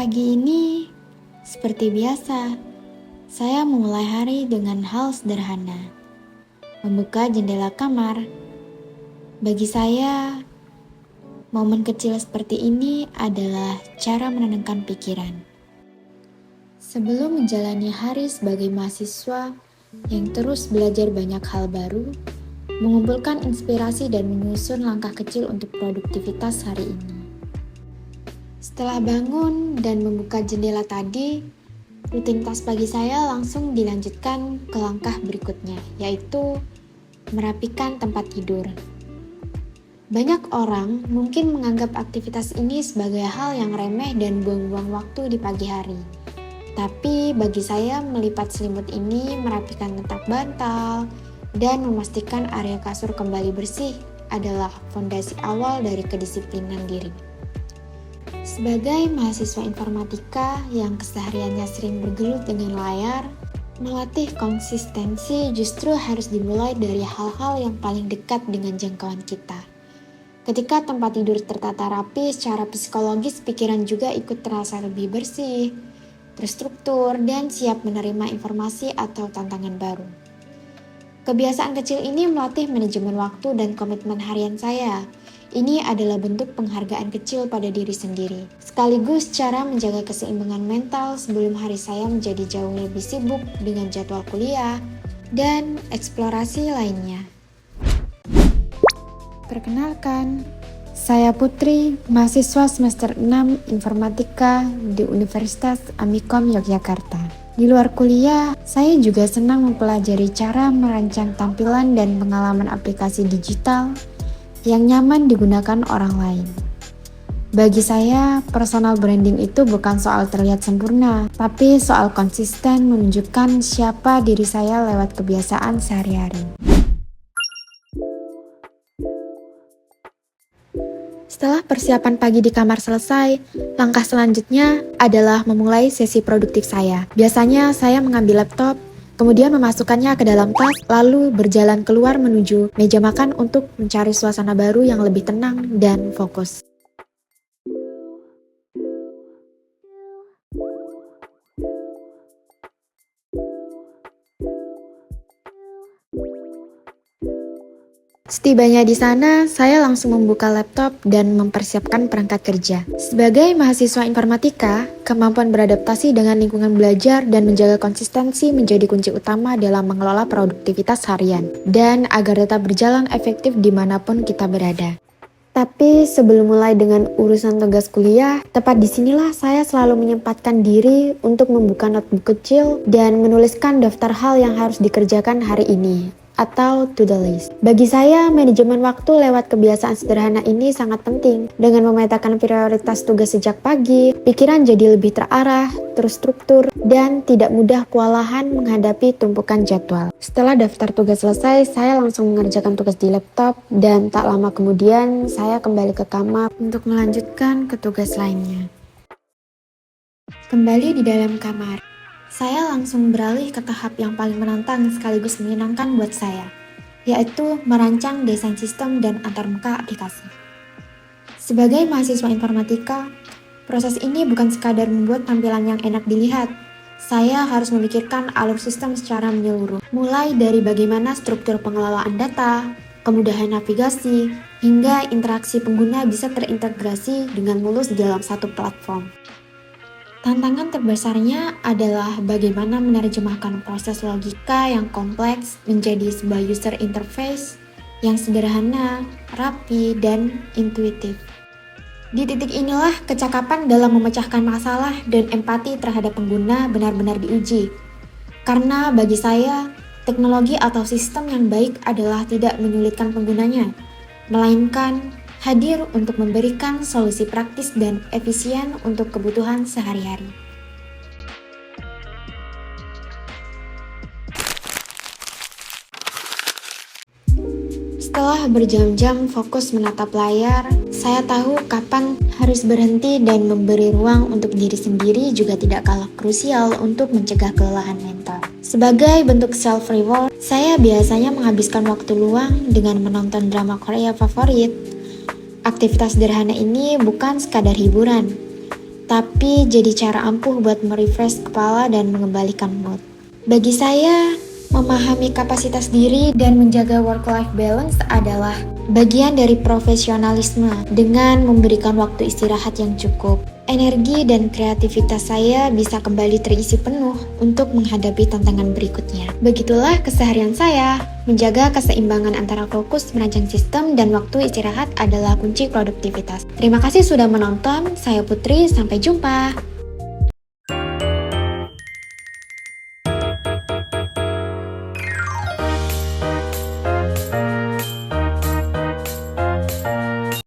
Pagi ini, seperti biasa, saya memulai hari dengan hal sederhana. Membuka jendela kamar. Bagi saya, momen kecil seperti ini adalah cara menenangkan pikiran. Sebelum menjalani hari sebagai mahasiswa yang terus belajar banyak hal baru, mengumpulkan inspirasi dan menyusun langkah kecil untuk produktivitas hari ini. Setelah bangun dan membuka jendela tadi, rutinitas pagi saya langsung dilanjutkan ke langkah berikutnya, yaitu merapikan tempat tidur. Banyak orang mungkin menganggap aktivitas ini sebagai hal yang remeh dan buang-buang waktu di pagi hari. Tapi bagi saya, melipat selimut ini, merapikan tempat bantal, dan memastikan area kasur kembali bersih adalah fondasi awal dari kedisiplinan diri. Sebagai mahasiswa informatika yang kesehariannya sering bergelut dengan layar, melatih konsistensi justru harus dimulai dari hal-hal yang paling dekat dengan jangkauan kita. Ketika tempat tidur tertata rapi, secara psikologis pikiran juga ikut terasa lebih bersih, terstruktur, dan siap menerima informasi atau tantangan baru. Kebiasaan kecil ini melatih manajemen waktu dan komitmen harian saya. Ini adalah bentuk penghargaan kecil pada diri sendiri, sekaligus cara menjaga keseimbangan mental sebelum hari saya menjadi jauh lebih sibuk dengan jadwal kuliah dan eksplorasi lainnya. Perkenalkan, saya Putri, mahasiswa semester 6 Informatika di Universitas Amikom Yogyakarta. Di luar kuliah, saya juga senang mempelajari cara merancang tampilan dan pengalaman aplikasi digital yang nyaman digunakan orang lain. Bagi saya, personal branding itu bukan soal terlihat sempurna, tapi soal konsisten menunjukkan siapa diri saya lewat kebiasaan sehari-hari. Setelah persiapan pagi di kamar selesai, langkah selanjutnya adalah memulai sesi produktif saya. Biasanya saya mengambil laptop, kemudian memasukkannya ke dalam tas, lalu berjalan keluar menuju meja makan untuk mencari suasana baru yang lebih tenang dan fokus. Setibanya di sana, saya langsung membuka laptop dan mempersiapkan perangkat kerja. Sebagai mahasiswa informatika, kemampuan beradaptasi dengan lingkungan belajar dan menjaga konsistensi menjadi kunci utama dalam mengelola produktivitas harian, dan agar tetap berjalan efektif dimanapun kita berada. Tapi sebelum mulai dengan urusan tugas kuliah, tepat disinilah saya selalu menyempatkan diri untuk membuka notebook kecil dan menuliskan daftar hal yang harus dikerjakan hari ini, atau to-do list. Bagi saya, manajemen waktu lewat kebiasaan sederhana ini sangat penting. Dengan memetakan prioritas tugas sejak pagi, pikiran jadi lebih terarah, terstruktur, dan tidak mudah kewalahan menghadapi tumpukan jadwal. Setelah daftar tugas selesai, saya langsung mengerjakan tugas di laptop, dan tak lama kemudian saya kembali ke kamar untuk melanjutkan ke tugas lainnya. Kembali di dalam kamar, saya langsung beralih ke tahap yang paling menantang sekaligus menyenangkan buat saya, yaitu merancang desain sistem dan antarmuka aplikasi. Sebagai mahasiswa informatika, proses ini bukan sekadar membuat tampilan yang enak dilihat. Saya harus memikirkan alur sistem secara menyeluruh, mulai dari bagaimana struktur pengelolaan data, kemudahan navigasi, hingga interaksi pengguna bisa terintegrasi dengan mulus dalam satu platform. Tantangan terbesarnya adalah bagaimana menerjemahkan proses logika yang kompleks menjadi sebuah user interface yang sederhana, rapi, dan intuitif. Di titik inilah kecakapan dalam memecahkan masalah dan empati terhadap pengguna benar-benar diuji. Karena bagi saya, teknologi atau sistem yang baik adalah tidak menyulitkan penggunanya, melainkan hadir untuk memberikan solusi praktis dan efisien untuk kebutuhan sehari-hari. Setelah berjam-jam fokus menatap layar, saya tahu kapan harus berhenti dan memberi ruang untuk diri sendiri juga tidak kalah krusial untuk mencegah kelelahan mental. Sebagai bentuk self-reward, saya biasanya menghabiskan waktu luang dengan menonton drama Korea favorit. Aktivitas sederhana ini bukan sekadar hiburan, tapi jadi cara ampuh buat merefresh kepala dan mengembalikan mood. Bagi saya, memahami kapasitas diri dan menjaga work-life balance adalah bagian dari profesionalisme. Dengan memberikan waktu istirahat yang cukup, energi dan kreativitas saya bisa kembali terisi penuh untuk menghadapi tantangan berikutnya. Begitulah keseharian saya. Menjaga keseimbangan antara fokus merancang sistem dan waktu istirahat adalah kunci produktivitas. Terima kasih sudah menonton. Saya Putri, sampai jumpa.